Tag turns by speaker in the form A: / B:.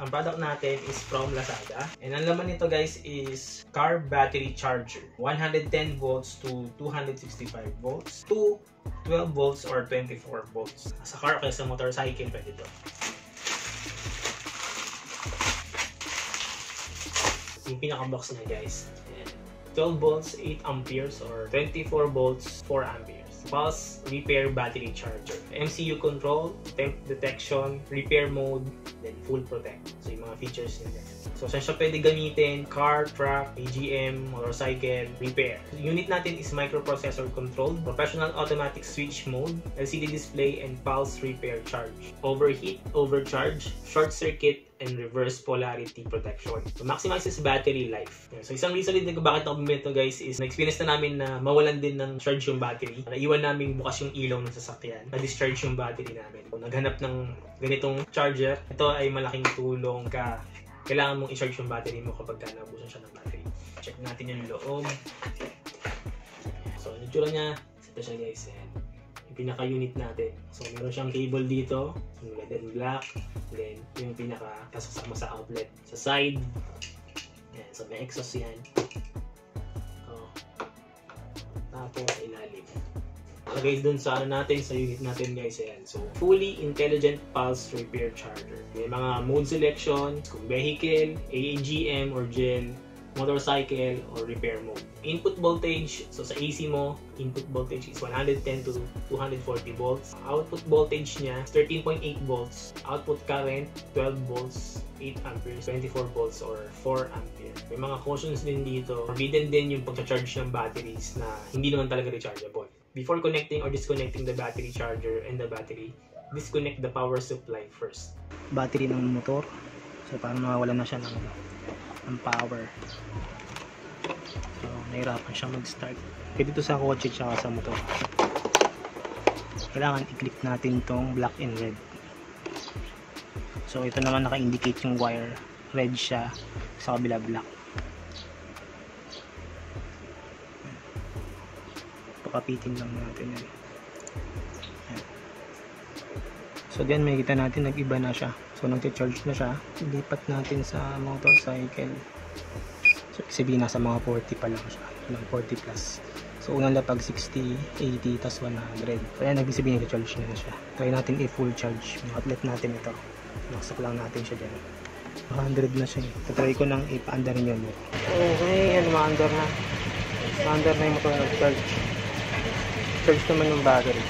A: Ang product natin is from Lazada. And ang laman nito guys is car battery charger. 110 volts to 265 volts to 12 volts or 24 volts. Sa car o sa motorcycle pwede ito. Yung pinaka-box niya guys. 12 volts, 8 amperes or 24 volts, 4 amperes. Pulse repair battery charger. MCU control, temp detection, repair mode, then full protect. So yung mga features niya. So saan siya pwede gamitin? Car, truck, AGM, motorcycle, repair. The unit natin is microprocessor controlled, professional automatic switch mode, LCD display, and pulse repair charge. Overheat, overcharge, short circuit, and reverse polarity protection. So, maximizes battery life. So, isang reason din kung bakit ako bumili ito guys is na-experience na namin na mawalan din ng charge yung battery. Naiwan namin bukas yung ilaw ng sasakyan. Na-discharge yung battery namin. Kung naghanap ng ganitong charger, ito ay malaking tulong ka. Kailangan mong i-charge yung battery mo kapag naubusan siya ng battery. Check natin yung loob. So, yung tsura niya, ito siya guys. Yung pinaka-unit natin. So, meron siyang cable dito, yung red and black. Then, yung pinaka-kasama sa outlet. Sa side. Yan. So, may exhaust yan. Tapos, sa ilalim. So, guys, dun sa natin, sa unit natin, guys, yan. So, fully intelligent pulse repair charger. May mga mode selection, kung vehicle, AGM or GEN, motorcycle, or repair mode. Input voltage, so sa AC mo, input voltage is 110 to 240 volts. Output voltage niya is 13.8 volts. Output current, 12 volts, 8 amperes, 24 volts, or 4 amperes. May mga cautions din dito. Forbidden din yung pag-charge ng batteries na hindi naman talaga rechargeable. Before connecting or disconnecting the battery charger and the battery, disconnect the power supply first.
B: Battery ng motor. So, parang nawawalan na siya ng power. So, nahirapan siya mag-start. Kaya dito sa kotse tsaka sa motor, kailangan i-click natin tong black and red. So, ito naman naka-indicate yung wire. Red siya, sa kabila black. Pakapitin lang natin yan. So, diyan may kita natin, nag-iba na siya. So, nag-charge na siya. Lipat natin sa motorcycle. So, sabihin nasa mga 40 pa lang siya. 40 plus. So, unang lapag 60, 80, tas 100. So, ayan, nag-sabihin nag-charge na siya. Try natin i-full charge. Yung outlet natin ito. Naksak lang natin siya dyan. 100 na siya. Try ko nang ipa-under rin yun. Okay, yan, ma-under na. Ma-under na yung motor nag-charge. Charge naman yung battery.